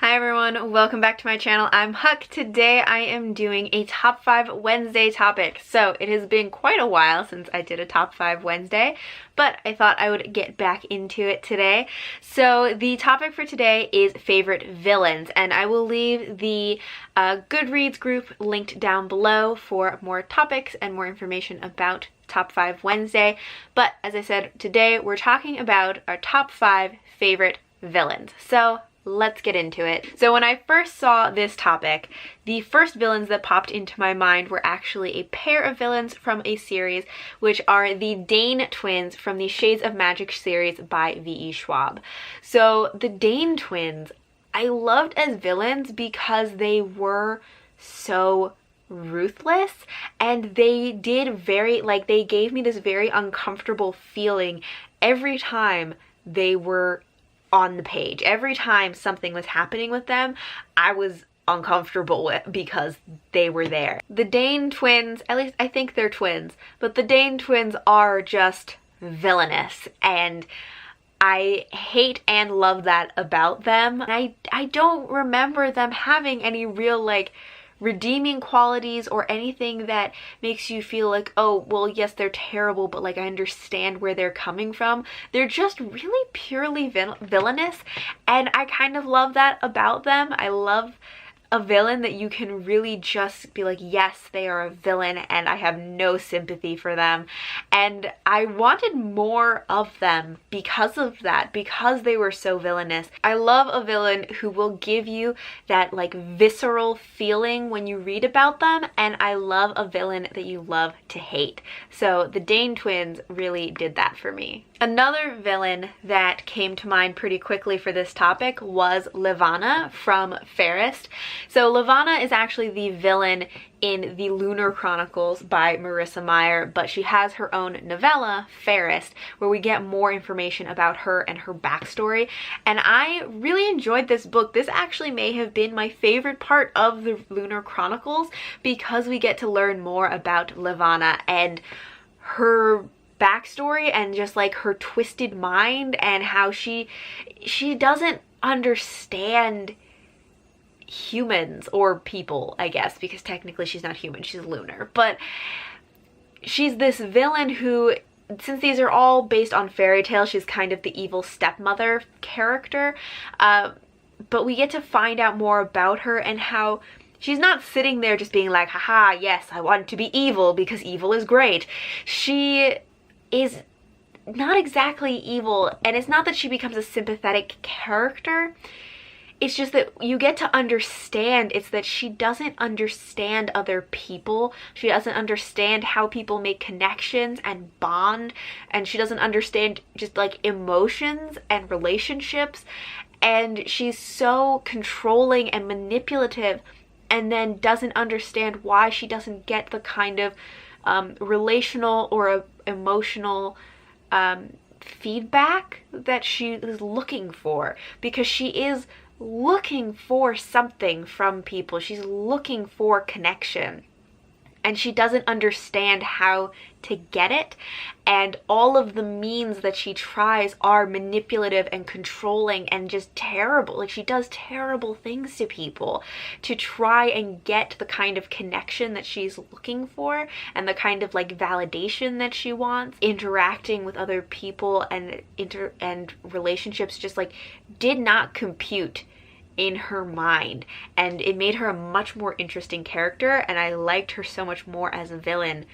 Hi everyone, welcome back to my channel. I'm Huck. Today I am doing a top 5 Wednesday topic. So it has been quite a while since I did a top 5 Wednesday, but I thought I would get back into it today. So the topic for today is favorite villains, and I will leave the Goodreads group linked down below for more topics and more information about top 5 Wednesday. But as I said, today we're talking about our top 5 favorite villains. So let's get into it. So when I first saw this topic, the first villains that popped into my mind were actually a pair of villains from a series, which are the Dane twins from the Shades of Magic series by V.E. Schwab. So the Dane twins, I loved as villains because they were so ruthless, and they did they gave me this very uncomfortable feeling every time they were on the page. Every time something was happening with them, I was uncomfortable with because they were there. The Dane twins, at least I think they're twins, but the Dane twins are just villainous, and I hate and love that about them. I don't remember them having any real redeeming qualities or anything that makes you feel like, oh, well, yes, they're terrible, but I understand where they're coming from. They're just really purely villainous, and I kind of love that about them. I love a villain that you can really just be like, yes, they are a villain and I have no sympathy for them. And I wanted more of them because of that, because they were so villainous. I love a villain who will give you that visceral feeling when you read about them, and I love a villain that you love to hate. So the Dane twins really did that for me. Another villain that came to mind pretty quickly for this topic was Levana from Fairest. So Levana is actually the villain in the Lunar Chronicles by Marissa Meyer, but she has her own novella, Fairest, where we get more information about her and her backstory. And I really enjoyed this book. This actually may have been my favorite part of the Lunar Chronicles because we get to learn more about Levana and her backstory and just her twisted mind and how she doesn't understand humans or people, I guess, because technically she's not human, she's lunar. But she's this villain who, since these are all based on fairy tales, she's kind of the evil stepmother character. But we get to find out more about her and how she's not sitting there just being like, haha, yes, I want to be evil because evil is great. She is not exactly evil, and it's not that she becomes a sympathetic character. It's just that you get to understand, it's that she doesn't understand other people. She doesn't understand how people make connections and bond, and she doesn't understand just emotions and relationships. And she's so controlling and manipulative, and then doesn't understand why she doesn't get the kind of relational or emotional feedback that she is looking for, because she is looking for something from people. She's looking for connection, and she doesn't understand how to get it, and all of the means that she tries are manipulative and controlling and just terrible. She does terrible things to people to try and get the kind of connection that she's looking for and the kind of validation that she wants. Interacting with other people and relationships just did not compute in her mind, and it made her a much more interesting character, and I liked her so much more as a villain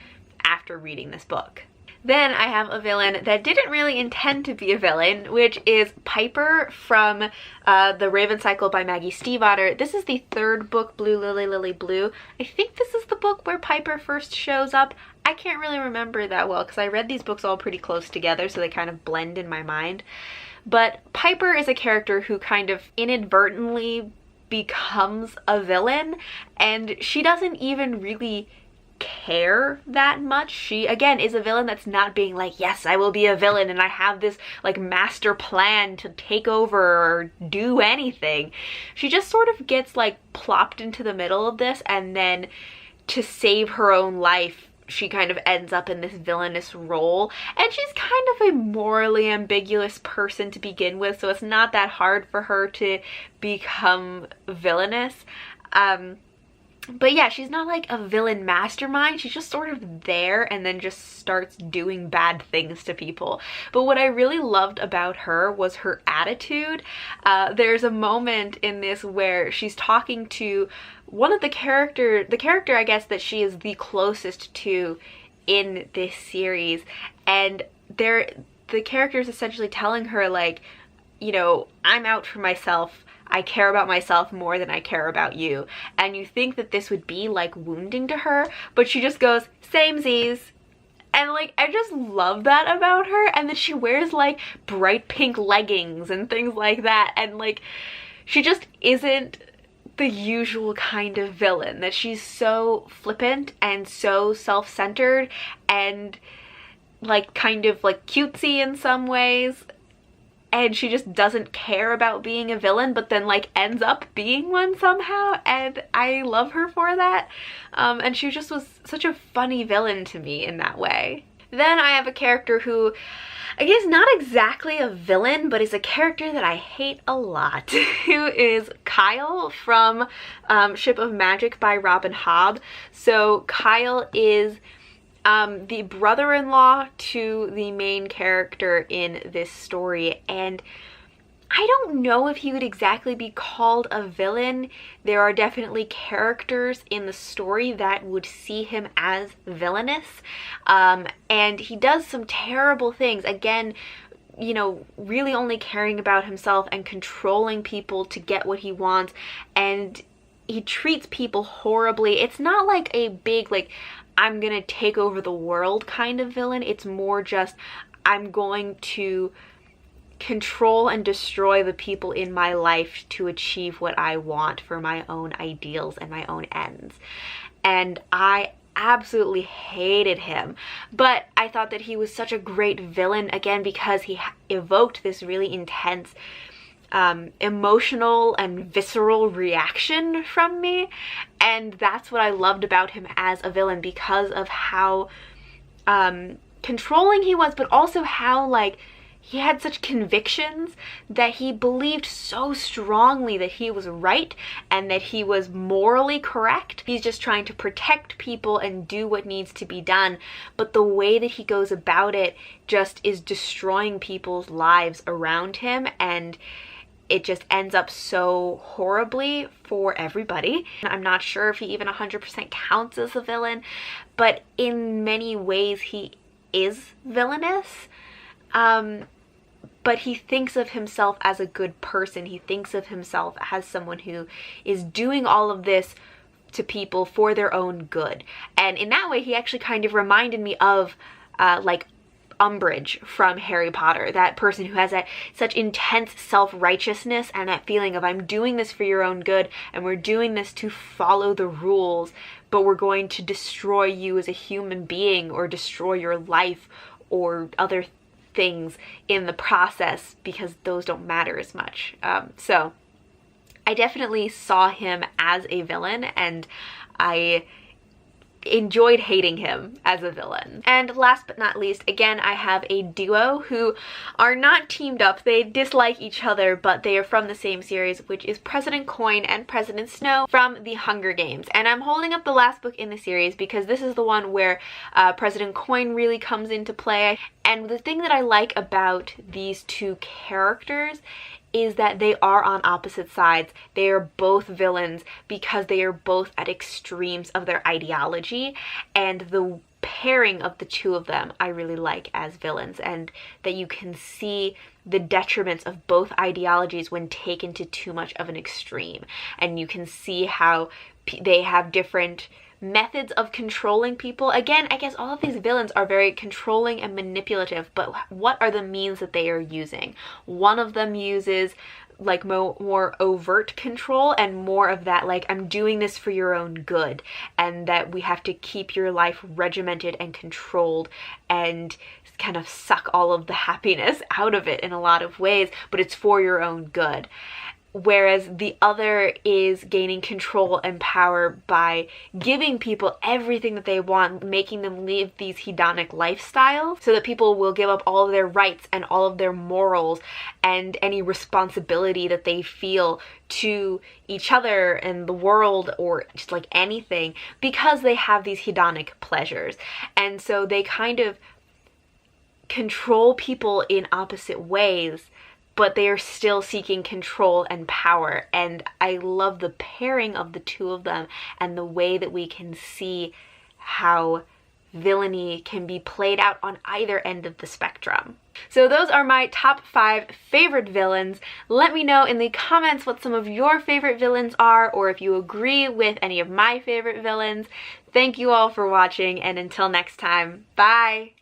after reading this book. Then I have a villain that didn't really intend to be a villain, which is Piper from the Raven Cycle by Maggie Stiefvater. This is the third book, Blue Lily Lily Blue. I think this is the book where Piper first shows up. I can't really remember that well because I read these books all pretty close together, so they kind of blend in my mind. But Piper is a character who kind of inadvertently becomes a villain, and she doesn't even really care that much. She, again, is a villain that's not being like, yes, I will be a villain and I have this master plan to take over or do anything. She just sort of gets plopped into the middle of this, and then to save her own life she kind of ends up in this villainous role, and she's kind of a morally ambiguous person to begin with, so it's not that hard for her to become villainous. But yeah, she's not like a villain mastermind. She's just sort of there and then just starts doing bad things to people. But what I really loved about her was her attitude. There's a moment in this where she's talking to one of the character I guess that she is the closest to in this series, and the character is essentially telling her, like, you know, I'm out for myself. I care about myself more than I care about you. And you think that this would be like wounding to her, but she just goes, samesies. And like, I just love that about her. And that she wears like bright pink leggings and things like that. And like, she just isn't the usual kind of villain. That she's so flippant and so self-centered and like kind of like cutesy in some ways. And she just doesn't care about being a villain, but then like ends up being one somehow, and I love her for that. And she just was such a funny villain to me in that way. Then I have a character who, I guess not exactly a villain, but is a character that I hate a lot, who is Kyle from Ship of Magic by Robin Hobb. So Kyle is the brother-in-law to the main character in this story, and I don't know if he would exactly be called a villain. There are definitely characters in the story that would see him as villainous, and he does some terrible things. Again, you know, really only caring about himself and controlling people to get what he wants, and he treats people horribly. It's not like a big, like, I'm gonna take over the world kind of villain. It's more just, I'm going to control and destroy the people in my life to achieve what I want for my own ideals and my own ends. And I absolutely hated him, but I thought that he was such a great villain, again, because he evoked this really intense emotional and visceral reaction from me, and that's what I loved about him as a villain, because of how controlling he was, but also how like he had such convictions that he believed so strongly that he was right and that he was morally correct. He's just trying to protect people and do what needs to be done, but the way that he goes about it just is destroying people's lives around him, and it just ends up so horribly for everybody. I'm not sure if he even 100% counts as a villain, but in many ways he is villainous. But he thinks of himself as a good person. He thinks of himself as someone who is doing all of this to people for their own good. And in that way, he actually kind of reminded me of like Umbridge from Harry Potter, that person who has that such intense self-righteousness and that feeling of, I'm doing this for your own good and we're doing this to follow the rules, but we're going to destroy you as a human being or destroy your life or other things in the process because those don't matter as much. So I definitely saw him as a villain, and I enjoyed hating him as a villain. And last but not least, again, I have a duo who are not teamed up. They dislike each other, but they are from the same series, which is President Coin and President Snow from The Hunger Games. And I'm holding up the last book in the series because this is the one where President Coin really comes into play. And the thing that I like about these two characters is that they are on opposite sides. They are both villains because they are both at extremes of their ideology, and the pairing of the two of them I really like as villains, and that you can see the detriments of both ideologies when taken to too much of an extreme, and you can see how they have different methods of controlling people. Again, I guess all of these villains are very controlling and manipulative, but what are the means that they are using? One of them uses like more overt control and more of that, like, I'm doing this for your own good, and that we have to keep your life regimented and controlled and kind of suck all of the happiness out of it in a lot of ways, but it's for your own good. whereas the other is gaining control and power by giving people everything that they want, making them live these hedonic lifestyles so that people will give up all of their rights and all of their morals and any responsibility that they feel to each other and the world or just like anything, because they have these hedonic pleasures. And so they kind of control people in opposite ways, but they are still seeking control and power. And I love the pairing of the two of them and the way that we can see how villainy can be played out on either end of the spectrum. So those are my top 5 favorite villains. Let me know in the comments what some of your favorite villains are, or if you agree with any of my favorite villains. Thank you all for watching, and until next time, bye!